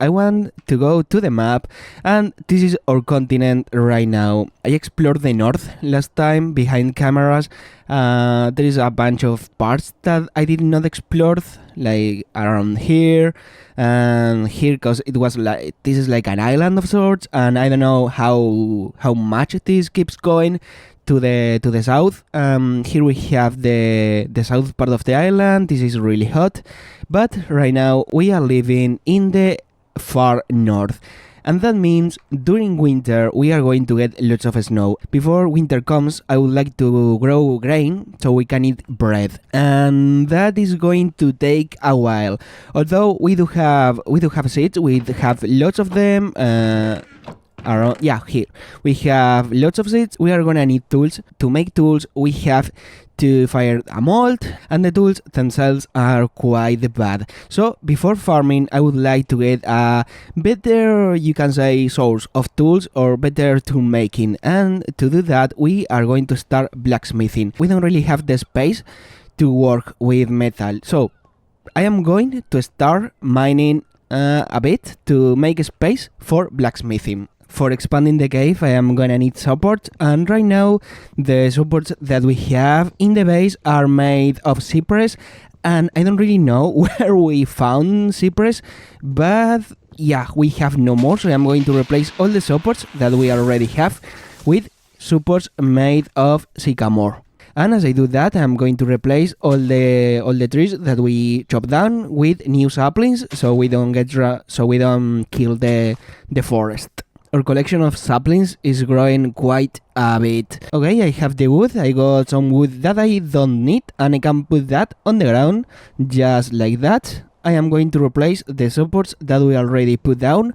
I want to go to the map, and this is our continent right now. I explored the north last time behind cameras. There is a bunch of parts that I did not explore, like around here and here, because it was like this is like an island of sorts, and I don't know how much this keeps going to the south. Here we have the south part of the island. This is really hot, but right now we are living in the far north, and that means during winter we are going to get lots of snow. Before winter comes, I would like to grow grain so we can eat bread, and that is going to take a while. Although we do have seeds, we have lots of them. Around, yeah, here we have lots of seeds. We are gonna need tools. To make tools, we have to fire a mold, and the tools themselves are quite bad. So before farming, I would like to get a better, you can say, source of tools or better tool making, and to do that we are going to start blacksmithing. We don't really have the space to work with metal, so I am going to start mining a bit to make space for blacksmithing. For expanding the cave, I am gonna need support, and right now the supports that we have in the base are made of cypress, and I don't really know where we found cypress, but yeah, we have no more, so I'm going to replace all the supports that we already have with supports made of sycamore. And as I do that, I'm going to replace all the trees that we chop down with new saplings, so we don't kill the forest. Our collection of saplings is growing quite a bit. Okay, I have the wood. I got some wood that I don't need, and I can put that on the ground just like that. I am going to replace the supports that we already put down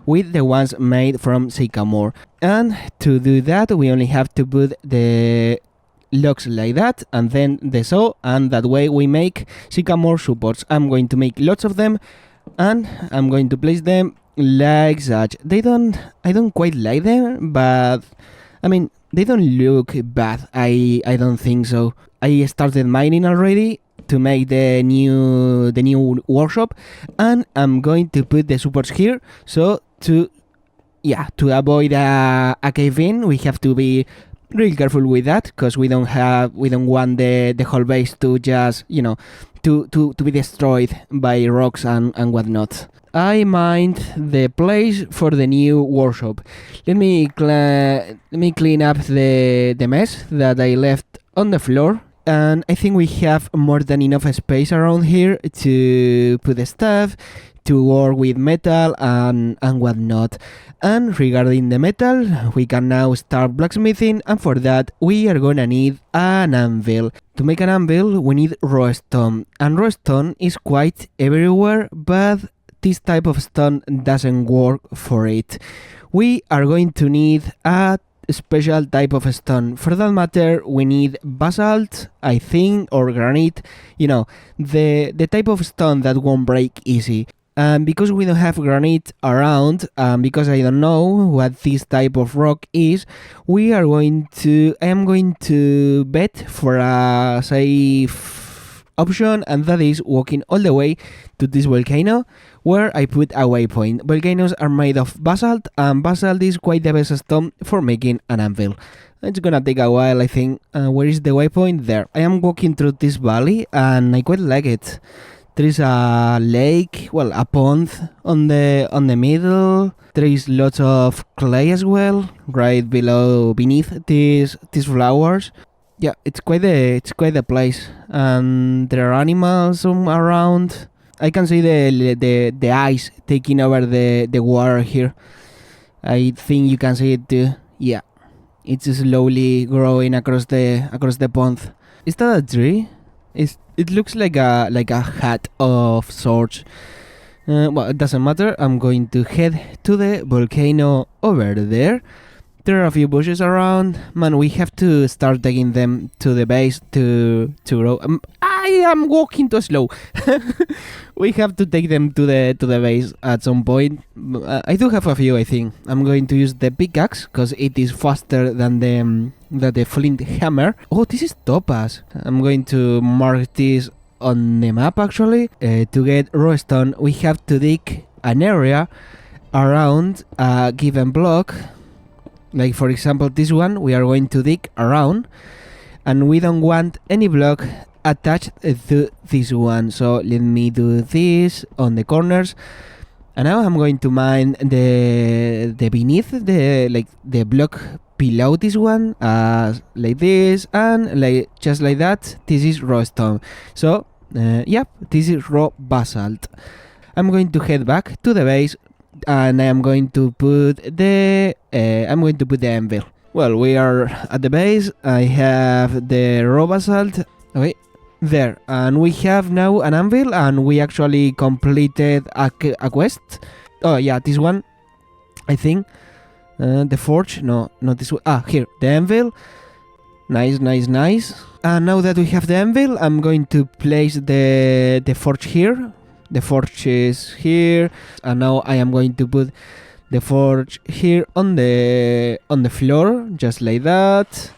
with the ones made from sycamore. And to do that, we only have to put the logs like that, and then the saw, and that way we make sycamore supports. I'm going to make lots of them, and I'm going to place them like such. I don't quite like them, but I mean, they don't look bad. I don't think so. I started mining already to make the new workshop, and I'm going to put the supports here, so to avoid a cave in, we have to be real careful with that, because we don't want the whole base to just to be destroyed by rocks and whatnot. I mined the place for the new workshop. Let me clean up the mess that I left on the floor, and I think we have more than enough space around here to put the stuff, to work with metal and whatnot. And regarding the metal, we can now start blacksmithing, and for that we are gonna need an anvil. To make an anvil we need raw stone, and raw stone is quite everywhere, but this type of stone doesn't work for it. We are going to need a special type of stone. For that matter, we need basalt, I think, or granite, the type of stone that won't break easy. And because we don't have granite around, because I don't know what this type of rock is, I am going to bet for a safe option, and that is walking all the way to this volcano where I put a waypoint. Volcanoes are made of basalt, and basalt is quite the best stone for making an anvil. It's gonna take a while, I think. Where is the waypoint? There. I am walking through this valley, and I quite like it. There is a lake, a pond on the middle. There is lots of clay as well, right beneath these flowers. Yeah, it's quite the place, and there are animals around. I can see the ice taking over the water here. I think you can see it too. Yeah, it's slowly growing across the pond. Is that a tree? It looks like a hat of sorts. It doesn't matter. I'm going to head to the volcano over there. There are a few bushes around. Man, we have to start taking them to the base to grow. I am walking too slow. We have to take them to the base at some point. I do have a few, I think. I'm going to use the pickaxe because it is faster than the flint hammer. Oh, this is topaz. I'm going to mark this on the map actually. To get raw stone, we have to dig an area around a given block. Like for example this one, we are going to dig around, and we don't want any block attached to this one. So let me do this on the corners, and now I'm going to mine the beneath the block below this one, like this, and like just like that. This is raw stone. So yep, this is raw basalt. I'm going to head back to the base, and I am going to put the anvil. Well, we are at the base. I have the raw basalt. Okay, there, and we have now an anvil, and we actually completed a quest. Oh yeah, this one, I think. The forge, no, not this one. Here, the anvil. Nice. And now that we have the anvil, I'm going to place the forge here. The forge is here, and now I am going to put the forge here on the floor, just like that.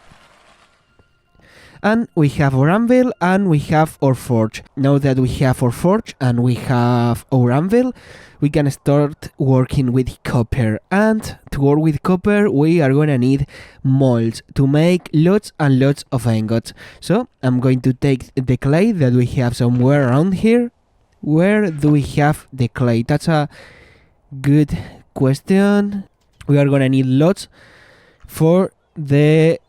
And we have our anvil, and we have our forge. Now that we have our forge and we have our anvil, we can start working with copper. And to work with copper, we are gonna need molds to make lots and lots of ingots. So I'm going to take the clay that we have somewhere around here. Where do we have the clay? That's a good question. We are gonna need lots for the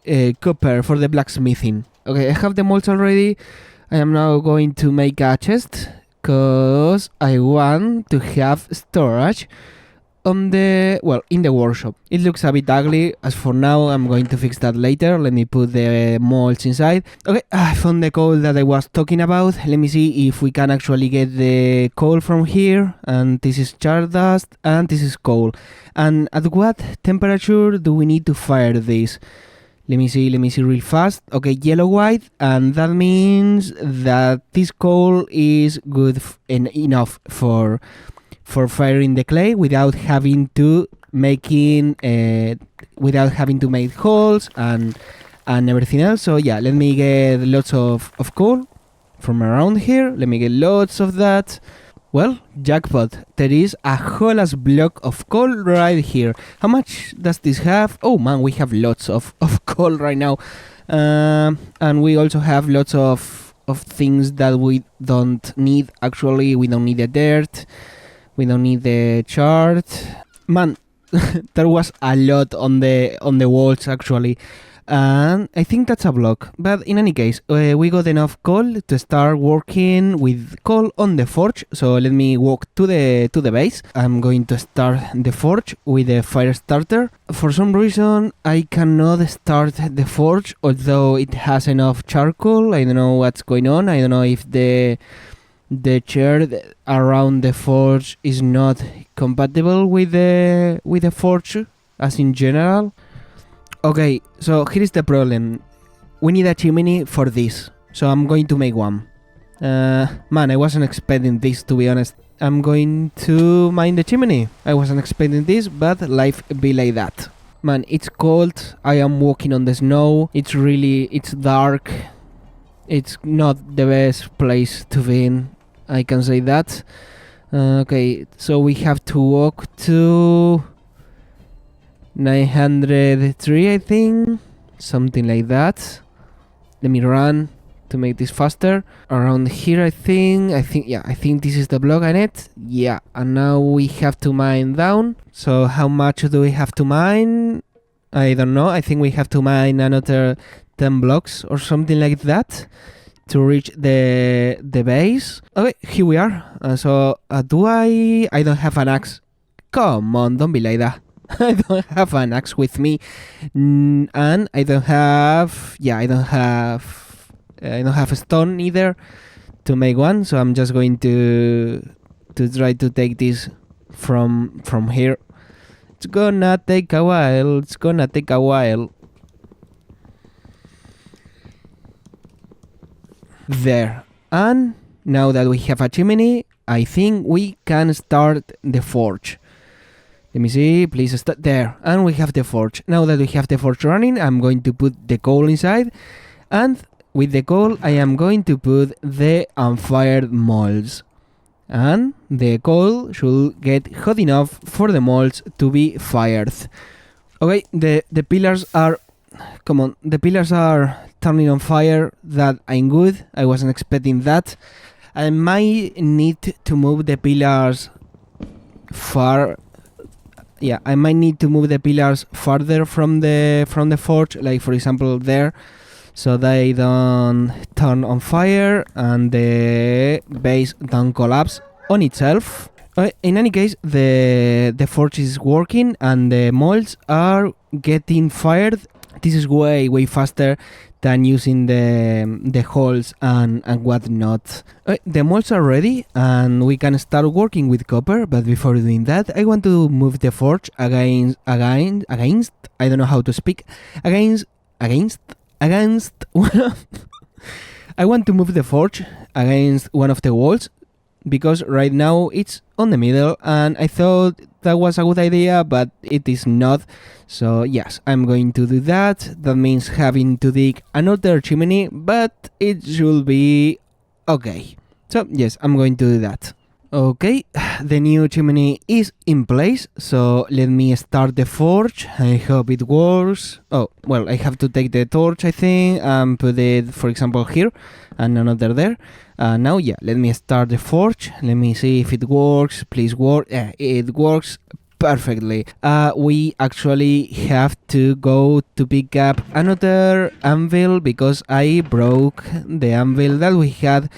copper, for the blacksmithing. Okay, I have the molds already. I am now going to make a chest, because I want to have storage on the, well, in the workshop. It looks a bit ugly. As for now, I'm going to fix that later. Let me put the molds inside. Okay, I found the coal that I was talking about. Let me see if we can actually get the coal from here. And this is char dust, and this is coal. And at what temperature do we need to fire this? Let me see real fast. Okay, yellow white, and that means that this coal is good enough for firing the clay without having to make holes and everything else. So yeah, let me get lots of coal from around here. Let me get lots of that. Well, jackpot, there is a whole ass block of coal right here. How much does this have? Oh man, we have lots of coal right now. And we also have lots of things that we don't need. Actually, we don't need the dirt. We don't need the chart. Man, there was a lot on the walls actually. And I think that's a block. But in any case, we got enough coal to start working with coal on the forge. So let me walk to the base. I'm going to start the forge with a fire starter. For some reason, I cannot start the forge, although it has enough charcoal. I don't know what's going on. I don't know if the chair around the forge is not compatible with the forge, as in general. Okay, so here is the problem. We need a chimney for this, so I'm going to make one. Man, I wasn't expecting this, to be honest. I'm going to mine the chimney. I wasn't expecting this, but life be like that. Man, it's cold. I am walking on the snow. It's dark. It's not the best place to be in, I can say that. Okay, so we have to walk to 903, I think, something like that. Let me run to make this faster. Around here, I think this is the block I need. Yeah, and now we have to mine down. So how much do we have to mine? I don't know. I think we have to mine another 10 blocks or something like that to reach the base. Okay, here we are. So do I don't have an axe. Come on, don't be like that. I don't have an axe with me, and I don't have a stone either to make one. So I'm just going to try to take this from here. It's gonna take a while. There. And now that we have a chimney, I think we can start the forge. Let me see, please start there. And we have the forge. Now that we have the forge running, I'm going to put the coal inside. And with the coal, I am going to put the unfired molds. and the coal should get hot enough for the molds to be fired. Okay, the pillars are... Come on, the pillars are turning on fire. That I'm good. I wasn't expecting that. I might need to move the pillars far. Yeah, I might need to move the pillars farther from the forge, like for example there, so they don't turn on fire and the base don't collapse on itself. In any case, the forge is working and the molds are getting fired. This is way faster than using the holes and whatnot. The molds are ready and we can start working with copper, but before doing that I want to move the forge against I don't know how to speak, against I want to move the forge against one of the walls, because right now it's on the middle and I thought that was a good idea, but it is not. So yes, I'm going to do that. That means having to dig another chimney, but it should be okay. So yes, I'm going to do that. Okay, the new chimney is in place, so let me start the forge. I hope it works. Oh, well, I have to take the torch, I think, and put it, for example, here, and another there. Now, yeah, let me start the forge. Let me see if it works. Please work. It works perfectly. We actually have to go to pick up another anvil, because I broke the anvil that we had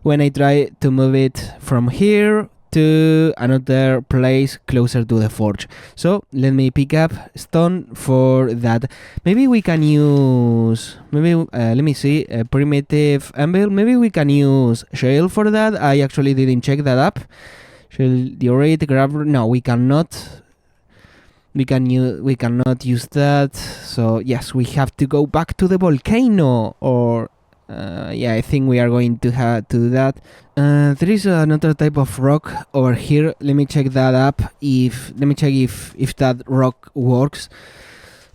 when I tried to move it from here to another place closer to the forge. So let me pick up stone for that. Maybe we can use, let me see, a primitive anvil. Maybe we can use shale for that. I actually didn't check that up. Shale diorite, gravel. No, we cannot. We cannot use that. So yes, we have to go back to the volcano, or yeah, I think we are going to have to do that. There is another type of rock over here. Let me check that up. Let me check if that rock works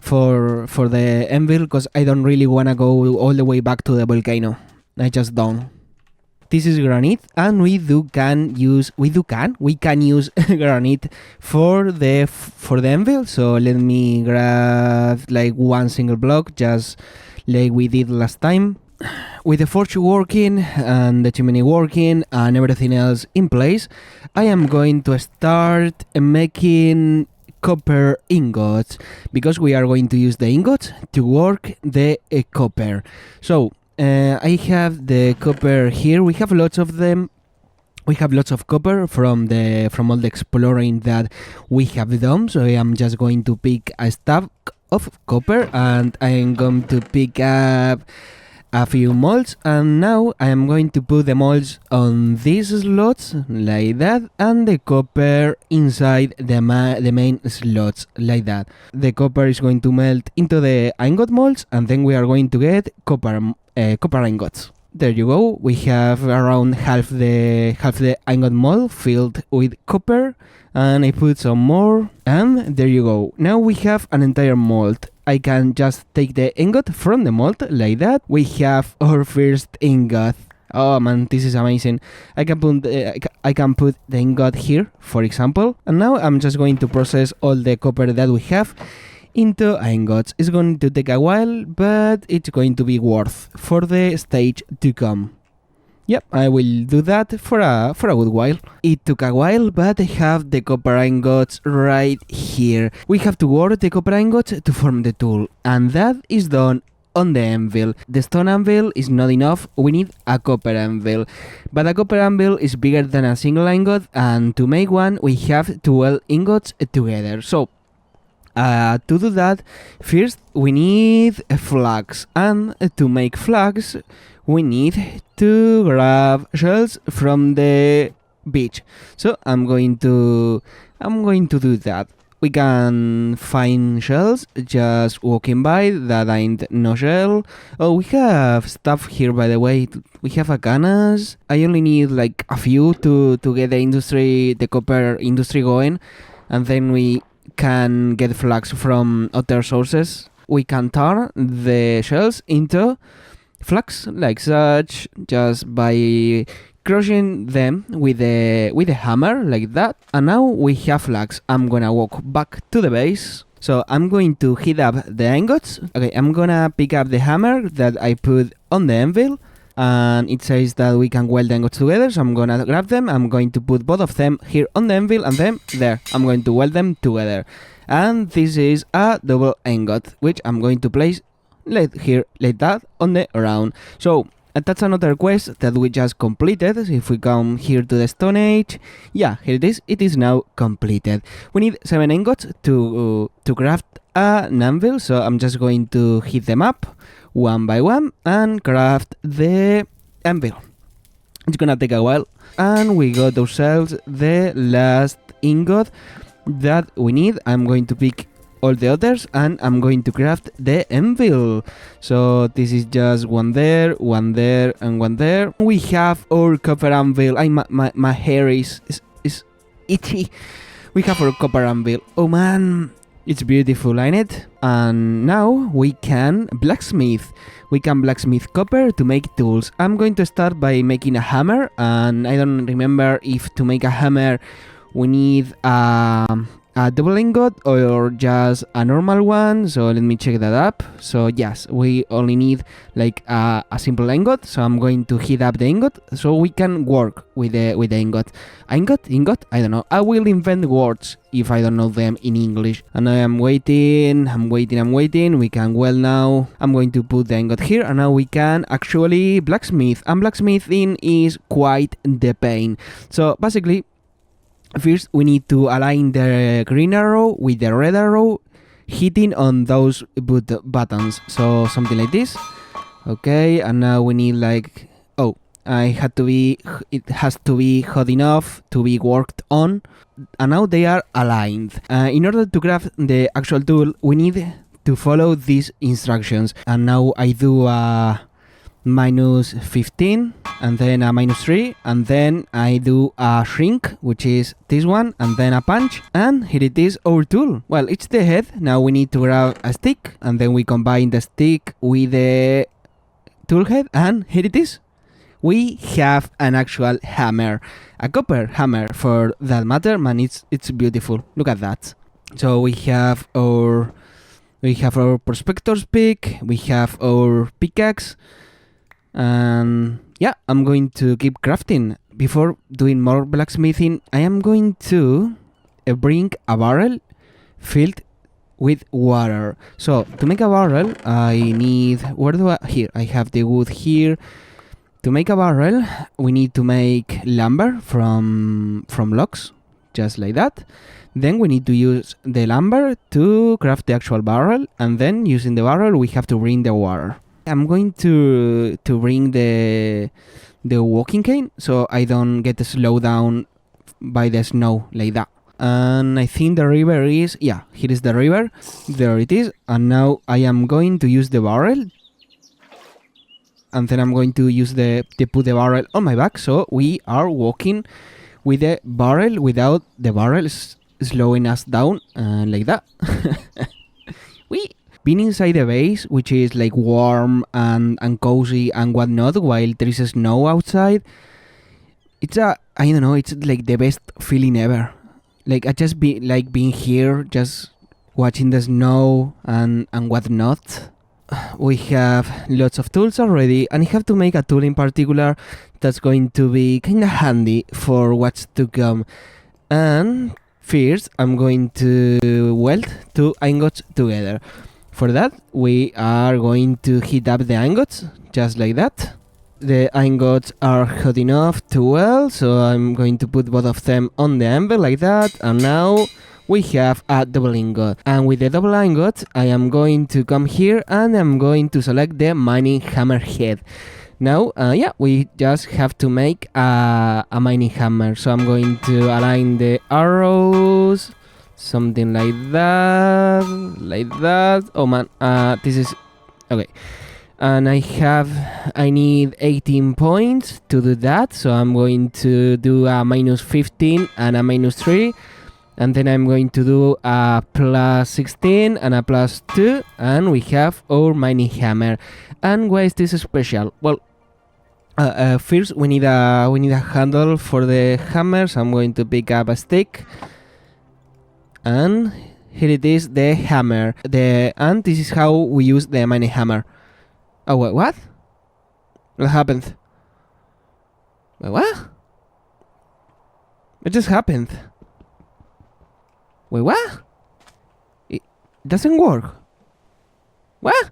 for the anvil, because I don't really wanna go all the way back to the volcano. I just don't. This is granite, and we can use granite for the anvil. So let me grab like one single block, just like we did last time. With the forge working and the chimney working and everything else in place, I am going to start making copper ingots, because we are going to use the ingots to work the copper. So I have the copper here. We have lots of them. We have lots of copper from all the exploring that we have done. So I am just going to pick a stack of copper, and I am going to pick up a few molds, and now I am going to put the molds on these slots like that, and the copper inside the main slots like that. The copper is going to melt into the ingot molds, and then we are going to get copper ingots. There you go. We have around half the ingot mold filled with copper, and I put some more, and there you go. Now we have an entire mold. I can just take the ingot from the mold like that. We have our first ingot. Oh man, this is amazing. I can put the ingot here, for example, and now I'm just going to process all the copper that we have into ingots. It's going to take a while, but it's going to be worth for the stage to come. Yep, I will do that for a good while. It took a while, but I have the copper ingots right here. We have to work the copper ingots to form the tool, and that is done on the anvil. The stone anvil is not enough, we need a copper anvil. But a copper anvil is bigger than a single ingot, and to make one we have 12 ingots together. So to do that, first we need flags, and to make flags we need to grab shells from the beach. So I'm going to do that. We can find shells just walking by. That ain't no shell. Oh, we have stuff here, by the way. We have acanas. I only need like a few to get the copper industry going, and then we can get flags from other sources. We can turn the shells into flags like such, just by crushing them with the hammer like that. And now we have lags. I'm gonna walk back to the base. So I'm going to heat up the ingots. Okay, I'm gonna pick up the hammer that I put on the anvil. And it says that we can weld the ingots together, so I'm gonna grab them. I'm going to put both of them here on the anvil, and then there, I'm going to weld them together. And this is a double ingot, which I'm going to place here like that on the round. So that's another quest that we just completed. So if we come here to the Stone Age, yeah, here it is. It is now completed. We need 7 ingots to craft an anvil, so I'm just going to heat them up one by one and craft the anvil. It's gonna take a while, and we got ourselves the last ingot that we need. I'm going to pick all the others and I'm going to craft the anvil. So this is just one there, and one there. We have our copper anvil. My hair is itchy. We have our copper anvil. Oh man, it's beautiful, ain't it? And now we can blacksmith. We can blacksmith copper to make tools. I'm going to start by making a hammer, and I don't remember if to make a hammer we need a double ingot or just a normal one, so let me check that up. So yes, we only need like a simple ingot, so I'm going to heat up the ingot so we can work with the ingot. Ingot? I don't know. I will invent words if I don't know them in English. And I am waiting. We can weld now. I'm going to put the ingot here, and now we can actually blacksmith. And blacksmithing is quite the pain. So basically, first, we need to align the green arrow with the red arrow, hitting on those buttons. So something like this. Okay, and now we need like, it has to be hot enough to be worked on. And now they are aligned. In order to craft the actual tool, we need to follow these instructions. And now I do a -15 and then a -3, and then I do a shrink, which is this one, and then a punch, and here it is, our tool. Well, it's the head. Now we need to grab a stick, and then we combine the stick with the tool head, and here it is. We have an actual hammer, a copper hammer for that matter. Man, it's beautiful. Look at that. So we have our prospector's pick, we have our pickaxe, and yeah, I'm going to keep crafting. Before doing more blacksmithing, I am going to bring a barrel filled with water. So to make a barrel, I need, here, I have the wood here. To make a barrel, we need to make lumber from logs, just like that. Then we need to use the lumber to craft the actual barrel, and then using the barrel, we have to bring the water. I'm going to bring the walking cane so I don't get slowed down by the snow like that. And I think the river is, yeah, here is the river. There it is. And now I am going to use the barrel. And then I'm going to use to put the barrel on my back, so we are walking with the barrel without the barrel slowing us down, like that. Being inside the base, which is like warm and cozy and whatnot, while there is snow outside, it's like the best feeling ever. Like I just being here, just watching the snow and whatnot. We have lots of tools already, and I have to make a tool in particular that's going to be kind of handy for what's to come. And first, I'm going to weld 2 ingots together. For that, we are going to heat up the ingots, just like that. The ingots are hot enough to weld, so I'm going to put both of them on the anvil like that, and now we have a double ingot. And with the double ingot, I am going to come here and I'm going to select the mining hammer head. Now, we just have to make a mining hammer. So I'm going to align the arrows, something like that. Oh man, this is okay. And I need 18 points to do that. So I'm going to do a -15 and a -3. And then I'm going to do a +16 and a +2, and we have our mining hammer. And why is this special? Well, First, we need a handle for the hammer. So I'm going to pick up a stick, and here it is, the hammer. And this is how we use the mining hammer. Oh wait, what? What happened? Wait, what? What just happened? Wait, what? It doesn't work. What?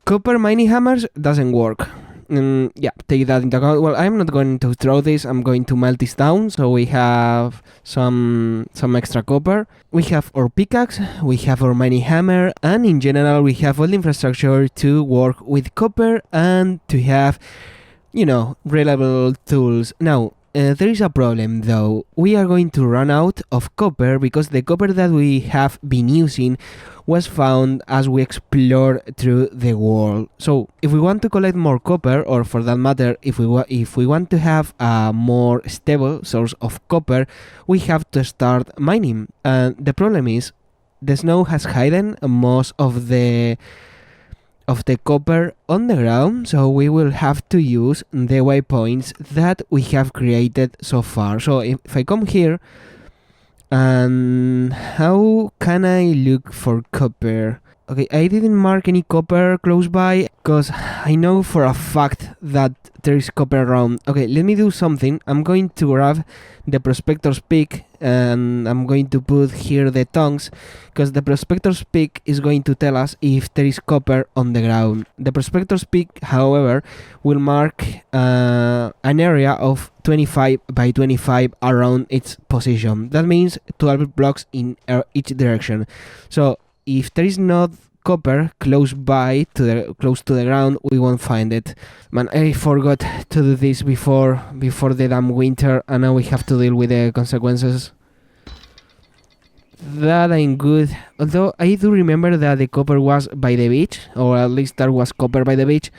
Copper mining hammers doesn't work. Yeah, take that into account. Well, I'm not going to throw this. I'm going to melt this down. So we have some extra copper. We have our pickaxe. We have our mining hammer. And in general, we have all the infrastructure to work with copper and to have, reliable tools. Now, there is a problem though. We are going to run out of copper because the copper that we have been using was found as we explored through the world. So if we want to collect more copper, or for that matter, if we want to have a more stable source of copper, we have to start mining. And the problem is the snow has hidden most of the copper on the ground, so we will have to use the waypoints that we have created so far. So if I come here, and how can I look for copper? Okay, I didn't mark any copper close by because I know for a fact that there is copper around. Okay, let me do something. I'm going to grab the prospector's pick and I'm going to put here the tongs, because the prospector's pick is going to tell us if there is copper on the ground. The prospector's pick, however, will mark an area of 25 by 25 around its position. That means 12 blocks in each direction. So if there is not copper close to the ground, we won't find it. Man, I forgot to do this before the damn winter, and now we have to deal with the consequences. That ain't good. Although I do remember that the copper was by the beach, or at least there was copper by the beach,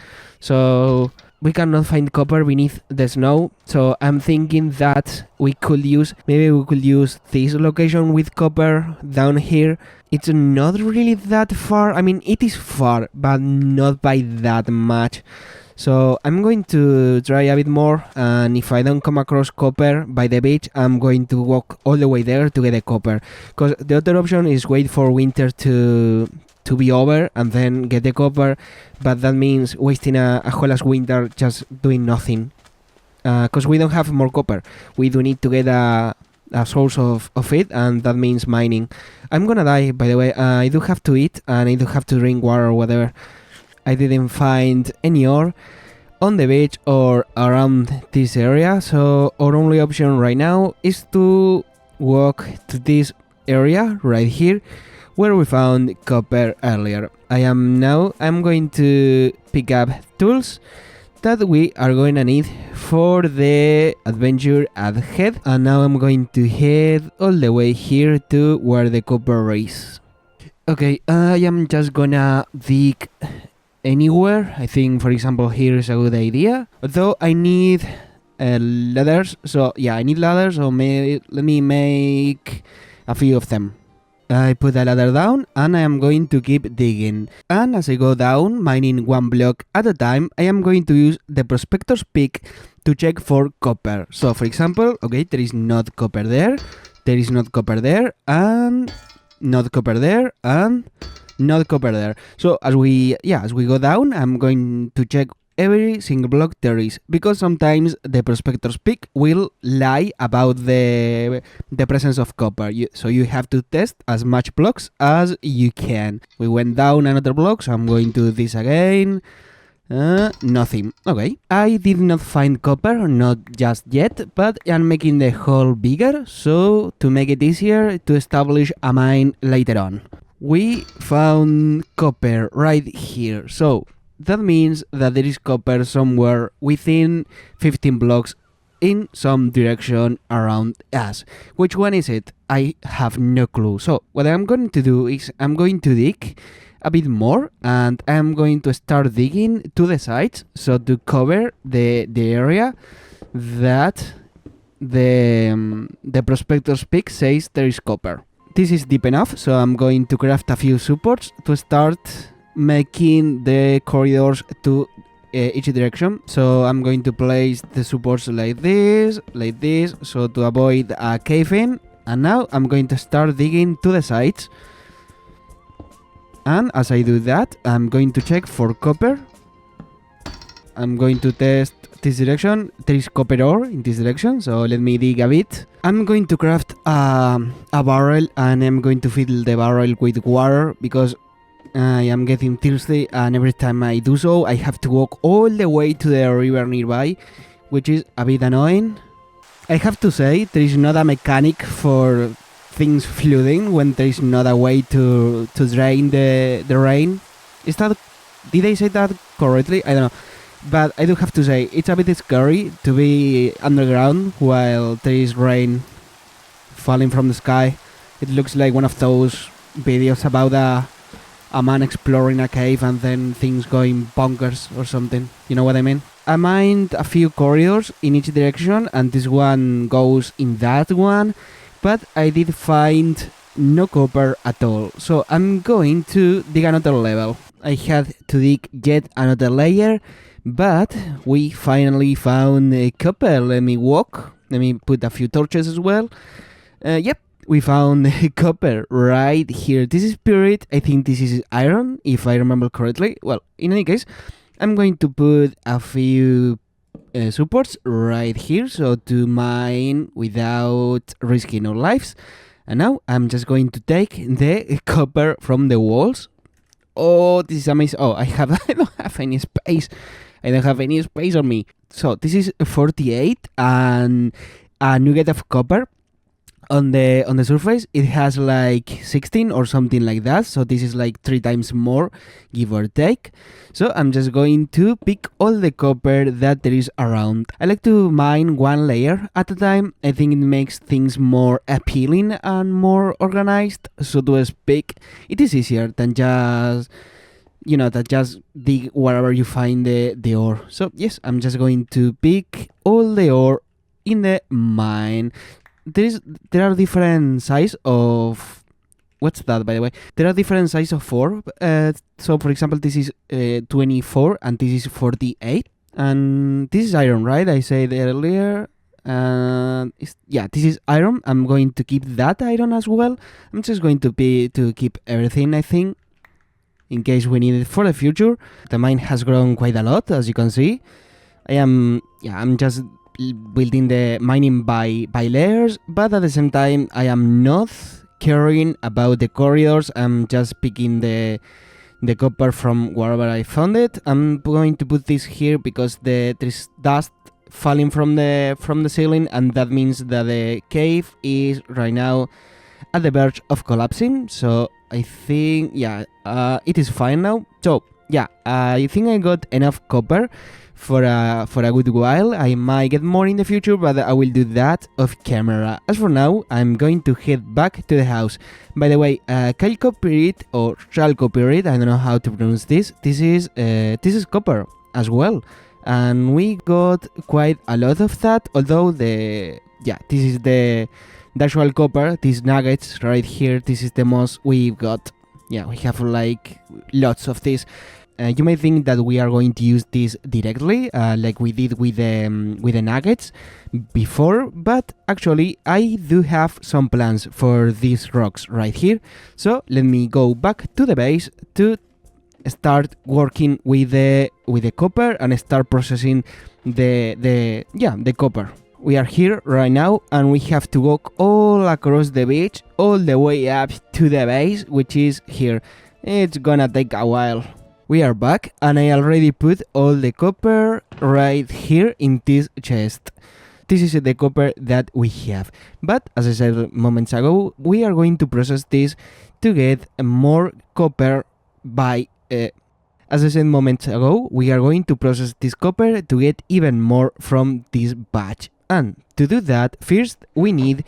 so we cannot find copper beneath the snow. So I'm thinking that we could use this location with copper down here. It's not really that far. I mean, it is far, but not by that much. So I'm going to try a bit more, and if I don't come across copper by the beach, I'm going to walk all the way there to get the copper. Because the other option is wait for winter to be over and then get the copper, but that means wasting a whole ass winter just doing nothing. Because we don't have more copper. We do need to get a source of it, and that means mining. I'm gonna die, by the way. I do have to eat, and I do have to drink water or whatever. I didn't find any ore on the beach or around this area, so our only option right now is to walk to this area right here where we found copper earlier. I'm going to pick up tools that we are going to need for the adventure ahead, and now I'm going to head all the way here to where the copper is. Okay, I am just gonna dig anywhere. I think, for example, here is a good idea. Although I need ladders, so yeah, I need ladders. So let me make a few of them. I put a ladder down, and I am going to keep digging. And as I go down, mining one block at a time, I am going to use the prospector's pick to check for copper. So, for example, okay, there is not copper there, there is not copper there, and not copper there, and not copper there. So as we go down, I'm going to check every single block there is, because sometimes the prospector's pick will lie about the presence of copper. So you have to test as much blocks as you can. We went down another block, so I'm going to do this again. Nothing. Okay, I did not find copper, not just yet, but I'm making the hole bigger, so to make it easier to establish a mine later on. We found copper right here, so that means that there is copper somewhere within 15 blocks in some direction around us. Which one is it? I have no clue. So what I'm going to do is I'm going to dig a bit more, and I'm going to start digging to the sides, so to cover the area that the prospector's pick says there is copper. This is deep enough, so I'm going to craft a few supports to start making the corridors to each direction. So I'm going to place the supports like this, so to avoid a cave-in. And now I'm going to start digging to the sides. And as I do that, I'm going to check for copper. I'm going to test this direction. There is copper ore in this direction, so let me dig a bit. I'm going to craft a barrel, and I'm going to fill the barrel with water because I am getting thirsty, and every time I do so, I have to walk all the way to the river nearby, which is a bit annoying. I have to say, there is not a mechanic for things flooding when there is not a way to drain the rain. Did I say that correctly? I don't know. But I do have to say, it's a bit scary to be underground while there is rain falling from the sky. It looks like one of those videos about a man exploring a cave and then things going bonkers or something. You know what I mean? I mined a few corridors in each direction, and this one goes in that one, but I did find no copper at all. So I'm going to dig another level. I had to dig yet another layer, but we finally found a copper. Let me walk. Let me put a few torches as well. Yep, we found copper right here. This is spirit. I think this is iron, if I remember correctly. Well, in any case, I'm going to put a few supports right here, so to mine without risking our lives. And now I'm just going to take the copper from the walls. Oh, this is amazing. Oh, I don't have any space. I don't have any space on me. So this is 48 and a nugget of copper. On the surface, it has like 16 or something like that. So this is like 3 times more, give or take. So I'm just going to pick all the copper that there is around. I like to mine one layer at a time. I think it makes things more appealing and more organized. So to speak, it is easier than just dig wherever you find the ore. So yes, I'm just going to pick all the ore in the mine. There are different size of... What's that, by the way? There are different size of ore. So, for example, this is 24 and this is 48. And this is iron, right? I said earlier. Yeah, this is iron. I'm going to keep that iron as well. I'm just going to keep everything, I think, in case we need it for the future. The mine has grown quite a lot, as you can see. I'm just building the mining by layers, but at the same time I am not caring about the corridors. I'm just picking the copper from wherever I found it. I'm going to put this here because there is dust falling from the ceiling, and that means that the cave is right now at the verge of collapsing. So I think it is fine now. So yeah, I think I got enough copper for a good while. I might get more in the future, but I will do that off camera. As for now, I'm going to head back to the house. By the way, chalcopyrite or chalcopyrite, I don't know how to pronounce this. This is copper as well, and we got quite a lot of that. Although this is the actual copper. These nuggets right here. This is the most we've got. Yeah, we have like lots of this. You may think that we are going to use this directly, like we did with the nuggets before, but actually I do have some plans for these rocks right here. So let me go back to the base to start working with the copper and start processing the copper. We are here right now, and we have to walk all across the beach, all the way up to the base, which is here. It's gonna take a while. We are back, and I already put all the copper right here in this chest. This is the copper that we have. But as I said moments ago, we are going to process this to get more copper as I said moments ago, we are going to process this copper to get even more from this batch. And to do that, first we need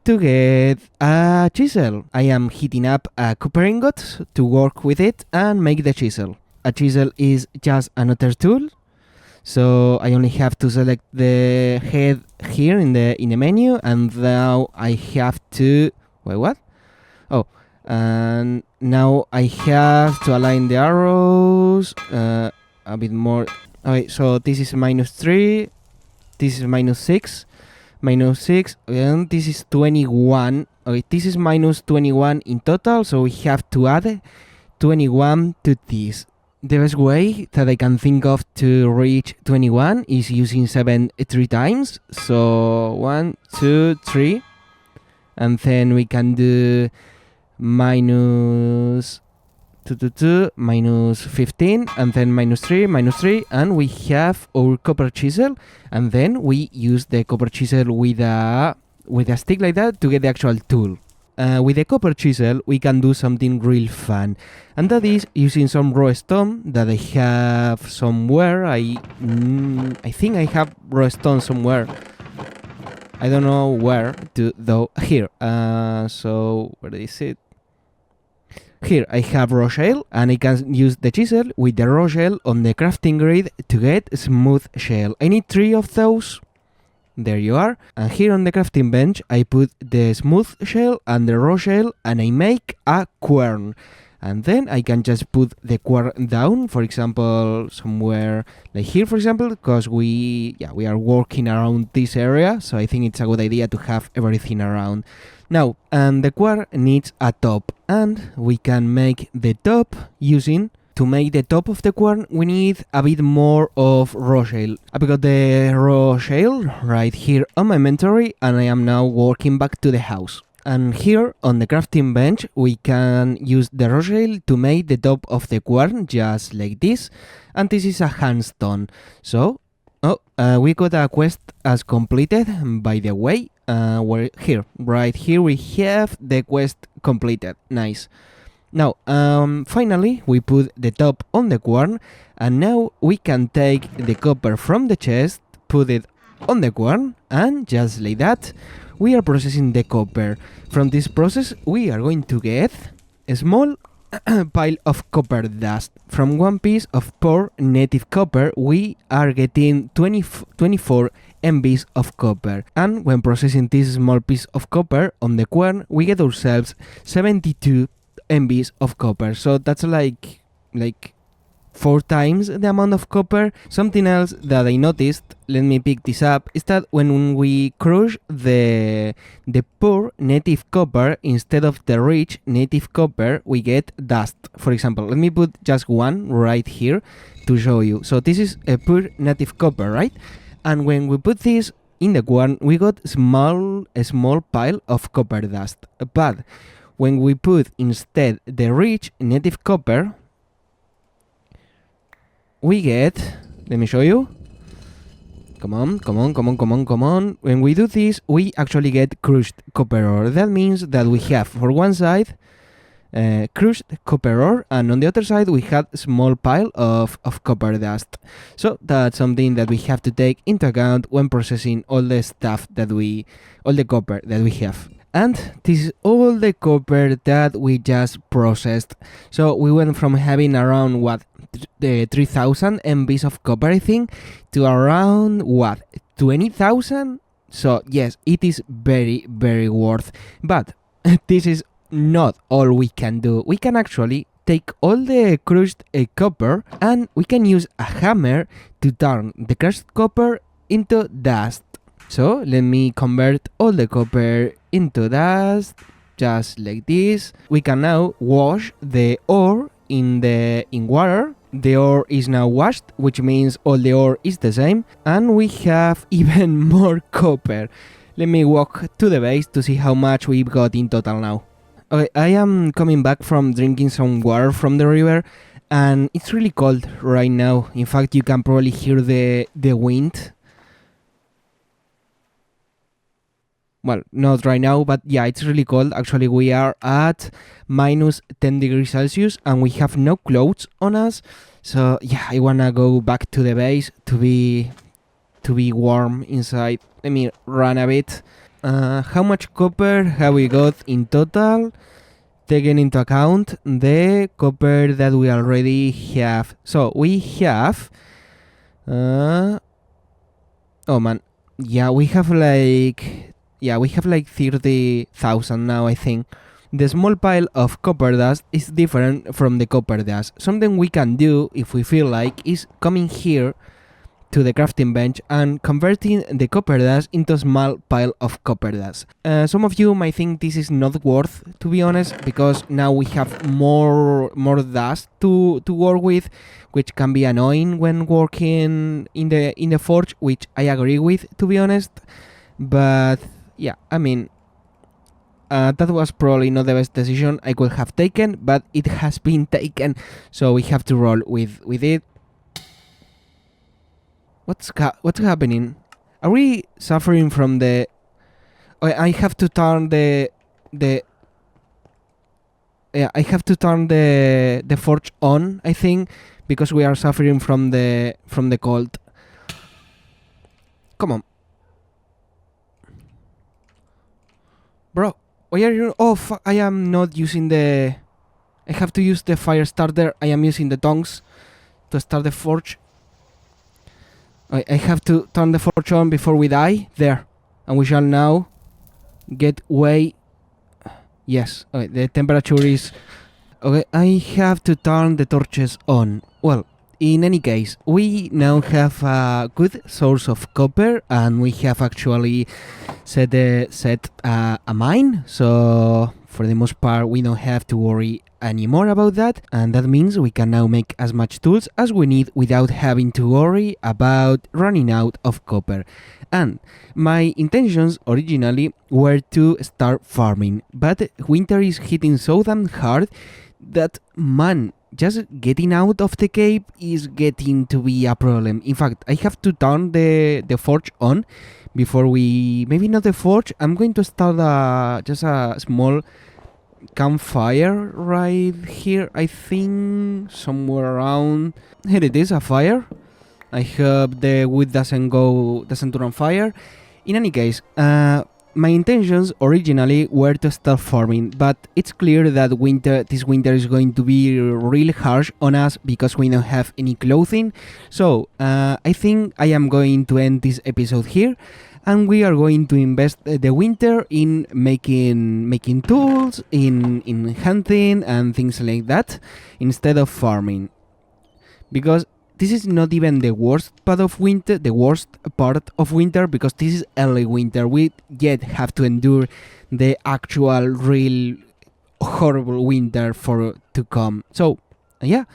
to get a chisel. I am heating up a copper ingot to work with it and make the chisel. A chisel is just another tool, so I only have to select the head here in the menu, and now I have to... Wait, what? Oh, and now I have to align the arrows. a bit more. Okay, so this is -3, this is -6, -6, and this is 21. Okay, this is -21 in total, so we have to add 21 to this. The best way that I can think of to reach 21 is using 7 3 times. So 1, 2, 3, and then we can do minus 2, 2, 2, minus 15, and then minus 3, and we have our copper chisel, and then we use the copper chisel with a stick like that to get the actual tool. With the copper chisel, we can do something real fun, and that is using some raw stone that I have somewhere. I think I have raw stone somewhere. I don't know where to though. Here. So where is it? Here I have raw shell, and I can use the chisel with the raw shell on the crafting grid to get smooth shell. I need 3 of those. There you are. And here on the crafting bench, I put the smooth shell and the raw shell, and I make a quern. And then I can just put the quern down, for example, somewhere like here, for example, because we are working around this area, so I think it's a good idea to have everything around. Now, and the quern needs a top, and we can make the top using... To make the top of the quern, we need a bit more of raw shell. I got the raw shell right here on my inventory, and I am now walking back to the house. And here on the crafting bench, we can use the raw shell to make the top of the quern, just like this. And this is a handstone. So, we got a quest as completed, by the way. We're here, right here we have the quest completed. Nice. Now, finally, we put the top on the quern, and now we can take the copper from the chest, put it on the quern, and just like that, we are processing the copper. From this process, we are going to get a small pile of copper dust. From one piece of pure native copper, we are getting 24 MBs of copper. And when processing this small piece of copper on the quern, we get ourselves 72 MBs of copper. So that's like 4 times the amount of copper. Something else that I noticed, let me pick this up, is that when we crush the poor native copper instead of the rich native copper, we get dust. For example, let me put just one right here to show you. So this is a poor native copper, right? And when we put this in the quern, we got a small pile of copper dust. But when we put instead the rich native copper, we get... Let me show you. Come on. When we do this, we actually get crushed copper ore. That means that we have, for one side, crushed copper ore, and on the other side, we had a small pile of copper dust. So that's something that we have to take into account when processing all the stuff all the copper that we have. And this is all the copper that we just processed. So we went from having around, the 3,000 MBs of copper, I think, to around, 20,000? So yes, it is very, very worth. But this is not all we can do. We can actually take all the crushed copper, and we can use a hammer to turn the crushed copper into dust. So let me convert all the copper into dust, just like this. We can now wash the ore in water. The ore is now washed, which means all the ore is the same, and we have even more copper. Let me walk to the base to see how much we've got in total now. Okay, I am coming back from drinking some water from the river, and it's really cold right now. In fact, you can probably hear the wind. Well, not right now, but yeah, it's really cold. Actually, we are at minus 10 degrees Celsius, and we have no clothes on us. So yeah, I wanna go back to the base to be warm inside. Let me run a bit. How much copper have we got in total? Taking into account the copper that we already have. So we have... oh man. Yeah, we have like 30,000 now, I think. The small pile of copper dust is different from the copper dust. Something we can do, if we feel like, is coming here to the crafting bench and converting the copper dust into a small pile of copper dust. Some of you might think this is not worth, to be honest, because now we have more dust to work with, which can be annoying when working in the forge, which I agree with, to be honest. But yeah, I mean, that was probably not the best decision I could have taken, but it has been taken, so we have to roll with it. What's happening? Are we suffering from the... I have to turn the I have to turn the forge on, I think, because we are suffering from the cold. Come on, bro. Why are you... Oh, fuck, I am not using the... I have to use the fire starter. I am using the tongs to start the forge. I have to turn the forge on before we die. There. And we shall now get way... Yes. Okay, the temperature is... Okay, I have to turn the torches on. Well, in any case, we now have a good source of copper, and we have actually set a mine. So for the most part, we don't have to worry anymore about that, and that means we can now make as much tools as we need without having to worry about running out of copper. And my intentions originally were to start farming, but winter is hitting so damn hard that, man, just getting out of the cave is getting to be a problem. In fact, I have to turn the forge on before we... Maybe not the forge, I'm going to start just a small campfire right here, I think, somewhere around... Here it is, a fire. I hope the wood doesn't turn on fire. In any case, my intentions originally were to start farming, but it's clear that this winter is going to be really harsh on us because we don't have any clothing. So I think I am going to end this episode here, and we are going to invest the winter in making tools, in hunting and things like that, instead of farming. Because this is not even the worst part of winter, because this is early winter. We yet have to endure the actual real horrible winter to come. So yeah,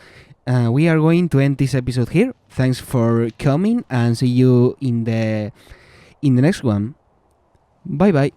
we are going to end this episode here. Thanks for coming, and see you in the next one. Bye bye.